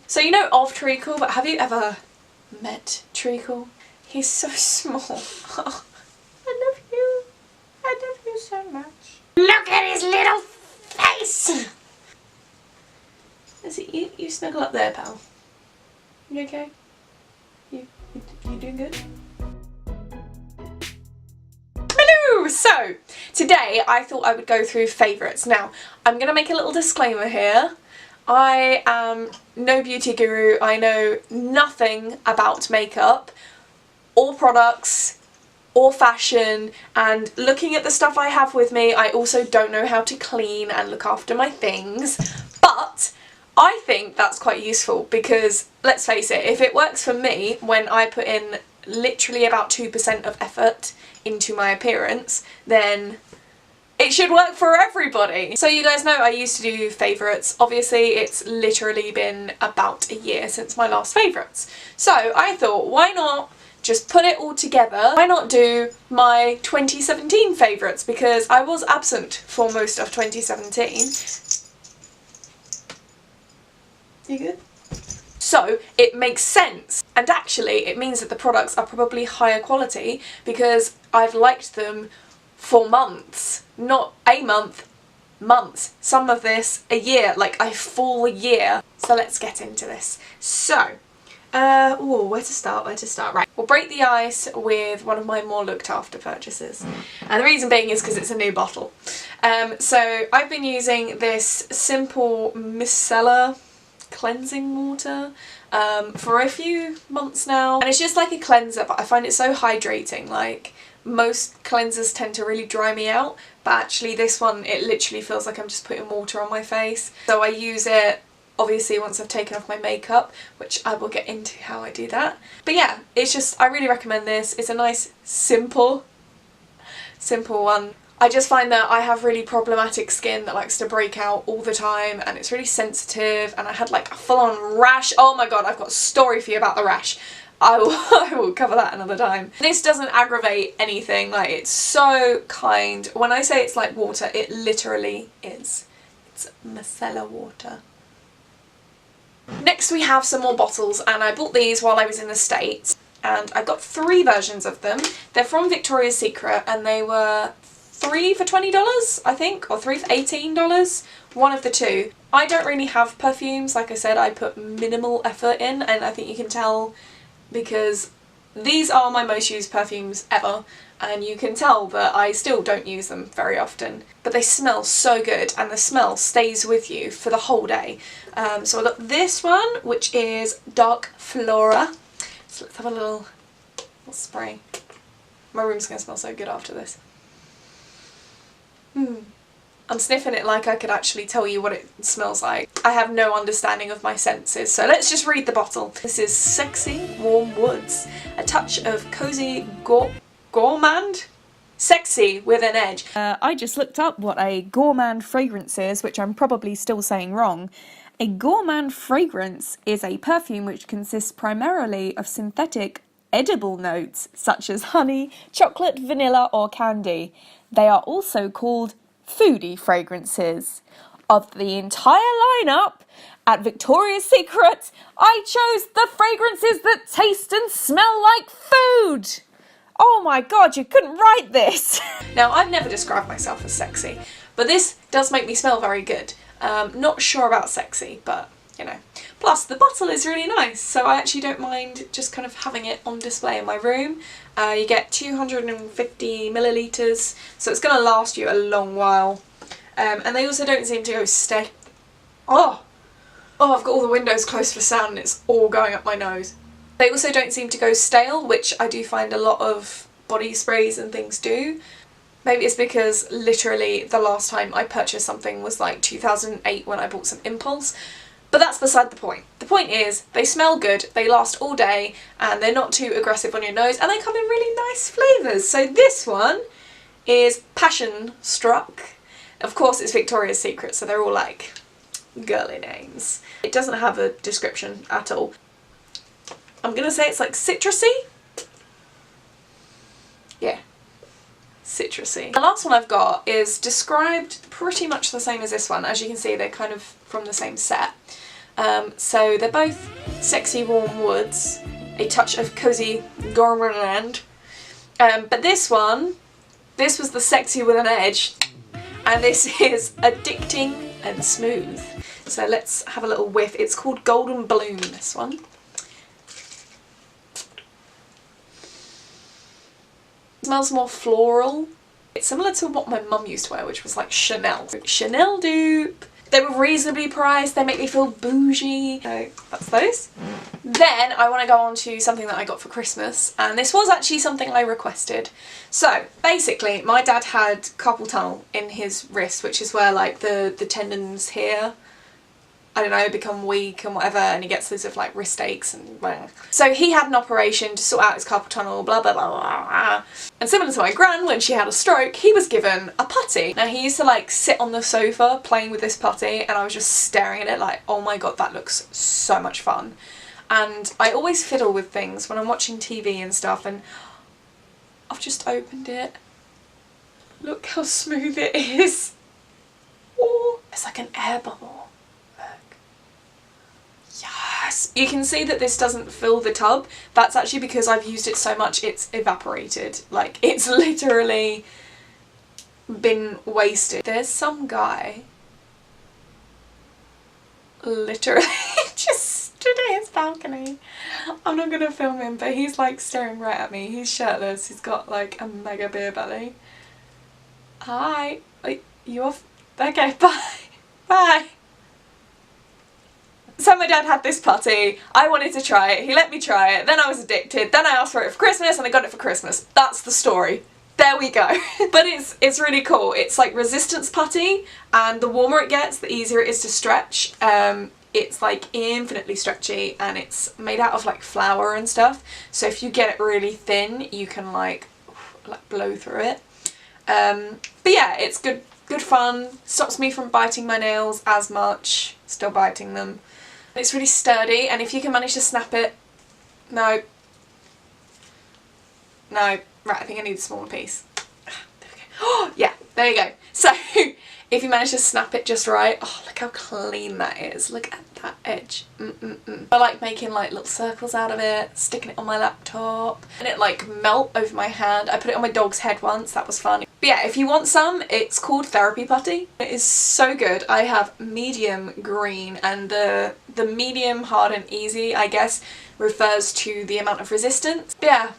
So you know of Treacle, but have you ever met Treacle? He's so small. Oh, I love you. I love you so much. Look at his little face. Is it you snuggle up there, pal? You okay? You doing good? Hello! So, today I thought I would go through favourites. Now, I'm going to make a little disclaimer here. I am no beauty guru. I know nothing about makeup or products or fashion, and looking at the stuff I have with me, I also don't know how to clean and look after my things, but I think that's quite useful because, let's face it, if it works for me when I put in literally about 2% of effort into my appearance, then it should work for everybody. So you guys know I used to do favourites. Obviously it's literally been about a year since my last favourites. So I thought, why not just put it all together? Why not do my 2017 favourites, because I was absent for most of 2017. You good? So it makes sense, and actually it means that the products are probably higher quality because I've liked them for months. Not a month, months. Some of this a year, like a full year. So let's get into this. So, ooh, where to start, right. We'll break the ice with one of my more looked after purchases. And the reason being is because it's a new bottle. So I've been using this simple micellar cleansing water for a few months now, and it's just like a cleanser, but I find it so hydrating. Like, most cleansers tend to really dry me out, but actually this one, it literally feels like I'm just putting water on my face. So I use it obviously once I've taken off my makeup, which I will get into how I do that. But yeah, it's just, I really recommend this. It's a nice simple one. I just find that I have really problematic skin that likes to break out all the time, and it's really sensitive, and I had like a full-on rash. Oh my god, I've got a story for you about the rash. I will cover that another time. This doesn't aggravate anything, like, it's so kind. When I say it's like water, it literally is. It's micellar water. Next we have some more bottles, and I bought these while I was in the States, and I got 3 versions of them. They're from Victoria's Secret, and they were 3 for $20, I think, or 3 for $18, one of the two. I don't really have perfumes, like I said, I put minimal effort in, and I think you can tell because these are my most used perfumes ever, and you can tell that I still don't use them very often. But they smell so good, and the smell stays with you for the whole day. So I got this one, which is Dark Flora. So let's have a little spray. My room's gonna smell so good after this. I'm sniffing it like I could actually tell you what it smells like. I have no understanding of my senses, so let's just read the bottle. This is Sexy Warm Woods. A touch of cozy gourmand? Sexy with an edge. I just looked up what a gourmand fragrance is, which I'm probably still saying wrong. A gourmand fragrance is a perfume which consists primarily of synthetic edible notes such as honey, chocolate, vanilla or candy. They are also called foodie fragrances. Of the entire lineup at Victoria's Secret, I chose the fragrances that taste and smell like food. Oh my god, you couldn't write this. Now, I've never described myself as sexy, but this does make me smell very good. Not sure about sexy, but you know. Plus, the bottle is really nice, so I actually don't mind just kind of having it on display in my room. You get 250 millilitres, so it's going to last you a long while. And they also don't seem to go stale. Oh, I've got all the windows closed for sound and it's all going up my nose. They also don't seem to go stale, which I do find a lot of body sprays and things do. Maybe it's because literally the last time I purchased something was like 2008 when I bought some Impulse. But that's beside the point. The point is, they smell good, they last all day, and they're not too aggressive on your nose, and they come in really nice flavours. So this one is Passion Struck. Of course it's Victoria's Secret, so they're all like girly names. It doesn't have a description at all. I'm gonna say it's like citrusy. Yeah, citrusy. The last one I've got is described pretty much the same as this one. As you can see, they're kind of from the same set. So they're both Sexy Warm Woods, a touch of cozy gourmand. But this was the Sexy with an Edge, and this is addicting and smooth. So let's have a little whiff. It's called Golden Bloom, this one. It smells more floral. It's similar to what my mum used to wear, which was like Chanel. Chanel dupe. They were reasonably priced, they make me feel bougie. So that's those. Then I want to go on to something that I got for Christmas, and this was actually something I requested. So basically my dad had carpal tunnel in his wrist, which is where like the tendons here, I don't know, become weak and whatever, and he gets loads of like wrist aches and blah. So he had an operation to sort out his carpal tunnel, blah blah blah blah blah. And similar to my gran, when she had a stroke, he was given a putty. Now he used to like sit on the sofa playing with this putty, and I was just staring at it like, oh my god, that looks so much fun. And I always fiddle with things when I'm watching TV and stuff, and I've just opened it. Look how smooth it is. Oh, it's like an air bubble. Yes! You can see that this doesn't fill the tub. That's actually because I've used it so much it's evaporated. Like, it's literally been wasted. There's some guy literally just stood at his balcony. I'm not gonna film him, but he's like staring right at me. He's shirtless. He's got like a mega beer belly. Hi. Wait, you off? Okay, bye. Bye. So my dad had this putty, I wanted to try it, he let me try it, then I was addicted, then I asked for it for Christmas and I got it for Christmas. That's the story. There we go. But it's really cool. It's like resistance putty, and the warmer it gets, the easier it is to stretch. It's like infinitely stretchy, and it's made out of like flour and stuff. So if you get it really thin, you can like blow through it. But yeah, it's good fun. Stops me from biting my nails as much. Still biting them. It's really sturdy, and if you can manage to snap it... No. Right, I think I need a smaller piece. There we go. Oh, yeah, there you go. So, if you manage to snap it just right... Oh, look how clean that is. Look at that edge. I like making like little circles out of it, sticking it on my laptop, and it like melt over my hand. I put it on my dog's head once, that was fun. But yeah, if you want some, it's called Therapy Putty. It is so good. I have medium green, and the medium, hard and easy, I guess, refers to the amount of resistance. But yeah,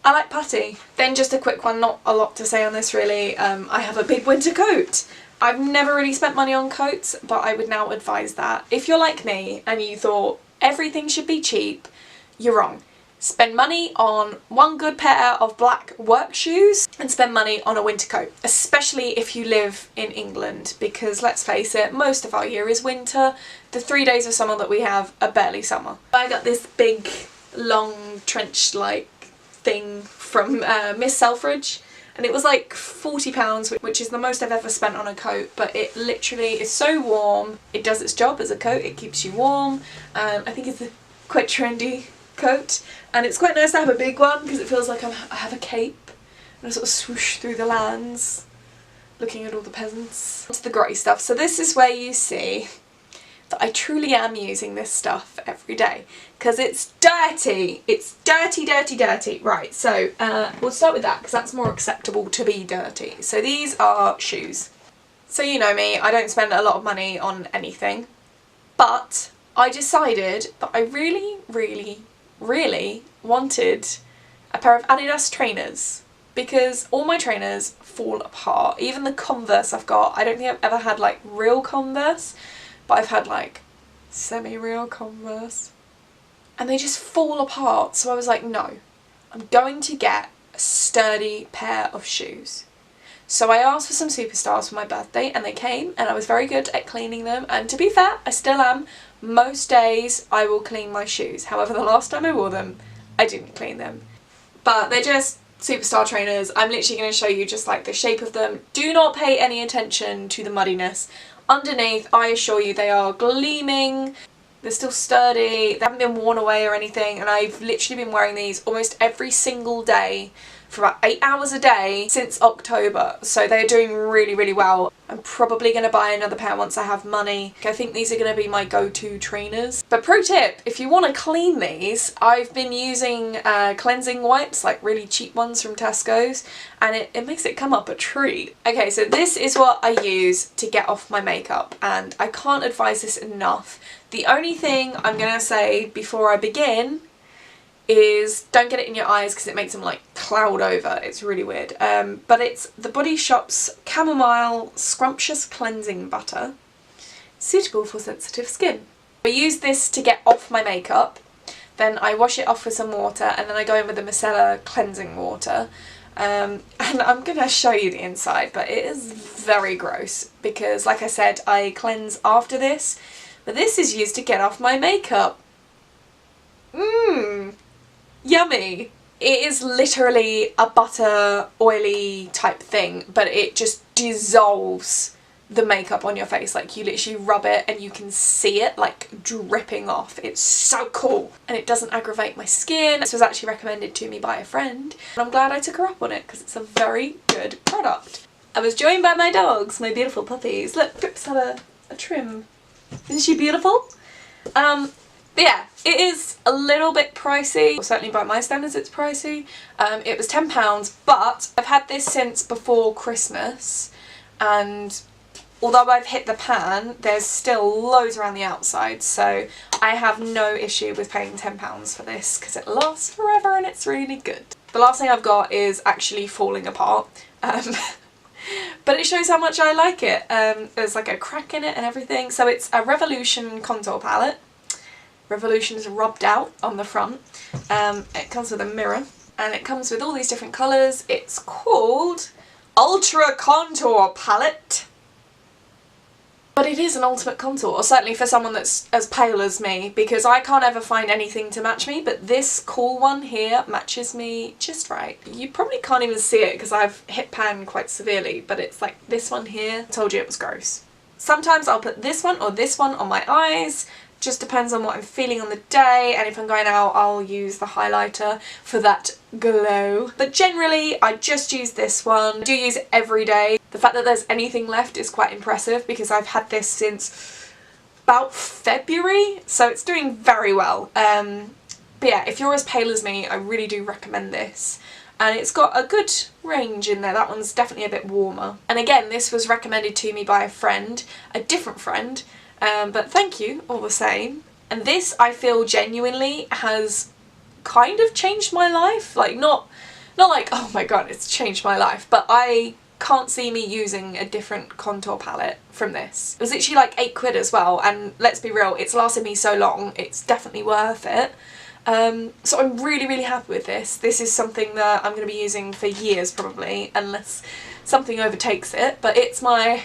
I like putty. Then just a quick one, not a lot to say on this really. I have a big winter coat. I've never really spent money on coats, but I would now advise that. If you're like me and you thought everything should be cheap, you're wrong. Spend money on one good pair of black work shoes and spend money on a winter coat, especially if you live in England, because let's face it, most of our year is winter. The 3 days of summer that we have are barely summer. I got this big long trench like thing from Miss Selfridge, and it was like £40, which is the most I've ever spent on a coat, but it literally is so warm. It does its job as a coat, it keeps you warm, and I think it's a quite trendy coat, and it's quite nice to have a big one because it feels like I have a cape and I sort of swoosh through the lands looking at all the peasants. It's the grey stuff. So this is where you see that I truly am using this stuff every day because it's dirty. It's dirty, dirty, dirty. Right, so we'll start with that because that's more acceptable to be dirty. So these are shoes. So you know me, I don't spend a lot of money on anything, but I decided that I really wanted a pair of Adidas trainers because all my trainers fall apart. Even the Converse I've got, I don't think I've ever had like real Converse, but I've had like semi-real Converse, and they just fall apart. So I was like, no, I'm going to get a sturdy pair of shoes. So I asked for some Superstars for my birthday, and they came, and I was very good at cleaning them, and to be fair, I still am. Most days I will clean my shoes. However, the last time I wore them, I didn't clean them. But they're just Superstar trainers. I'm literally going to show you just like the shape of them. Do not pay any attention to the muddiness. Underneath, I assure you, they are gleaming. They're still sturdy. They haven't been worn away or anything. And I've literally been wearing these almost every single day for about 8 hours a day since October, so they're doing really, really well. I'm probably going to buy another pair once I have money. I think these are going to be my go-to trainers. But pro tip, if you want to clean these, I've been using cleansing wipes, like really cheap ones from Tesco's, and it makes it come up a treat. Okay, so this is what I use to get off my makeup, and I can't advise this enough. The only thing I'm going to say before I begin is don't get it in your eyes because it makes them like cloud over. It's really weird. But it's the Body Shop's Chamomile Scrumptious Cleansing Butter, suitable for sensitive skin. I use this to get off my makeup, then I wash it off with some water, and then I go in with the micellar cleansing water. And I'm gonna show you the inside, but it is very gross because, like I said, I cleanse after this, but this is used to get off my makeup. Yummy! It is literally a butter oily type thing, but it just dissolves the makeup on your face. Like, you literally rub it and you can see it like dripping off. It's so cool, and it doesn't aggravate my skin. This was actually recommended to me by a friend, and I'm glad I took her up on it because it's a very good product. I was joined by my dogs, my beautiful puppies. Look, Pips had a trim. Isn't she beautiful? But yeah, it is a little bit pricey. Certainly by my standards it's pricey. It was £10, but I've had this since before Christmas, and although I've hit the pan, there's still loads around the outside, so I have no issue with paying £10 for this because it lasts forever and it's really good. The last thing I've got is actually falling apart. But it shows how much I like it. There's like a crack in it and everything. So it's a Revolution contour palette. Revolution is rubbed out on the front. It comes with a mirror, and it comes with all these different colours. It's called Ultra Contour Palette. But it is an ultimate contour, or certainly for someone that's as pale as me, because I can't ever find anything to match me, but this cool one here matches me just right. You probably can't even see it because I've hit pan quite severely, but it's like this one here. I told you it was gross. Sometimes I'll put this one or this one on my eyes. Just depends on what I'm feeling on the day, and if I'm going out I'll use the highlighter for that glow. But generally I just use this one. I do use it every day. The fact that there's anything left is quite impressive because I've had this since about February, so it's doing very well. But yeah, if you're as pale as me, I really do recommend this. And it's got a good range in there. That one's definitely a bit warmer. And again, this was recommended to me by a friend, a different friend. But thank you all the same. And this, I feel, genuinely has kind of changed my life. Like, not like, oh my god, it's changed my life, but I can't see me using a different contour palette from this. It was literally like £8 as well, and let's be real, it's lasted me so long, it's definitely worth it. So I'm really, really happy with this. This is something that I'm going to be using for years probably, unless something overtakes it, but it's my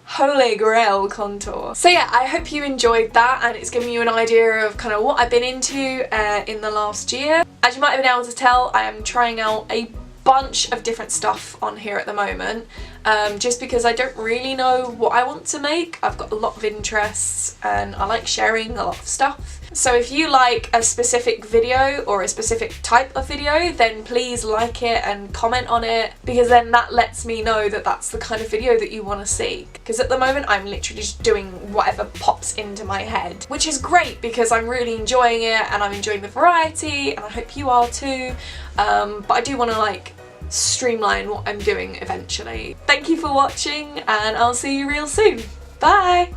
holy grail contour. So yeah, I hope you enjoyed that, and it's given you an idea of kind of what I've been into in the last year. As you might have been able to tell, I am trying out a bunch of different stuff on here at the moment, just because I don't really know what I want to make. I've got a lot of interests and I like sharing a lot of stuff. So if you like a specific video or a specific type of video, then please like it and comment on it, because then that lets me know that that's the kind of video that you want to see. Because at the moment I'm literally just doing whatever pops into my head, which is great because I'm really enjoying it and I'm enjoying the variety, and I hope you are too. But I do want to like streamline what I'm doing eventually. Thank you for watching, and I'll see you real soon. Bye!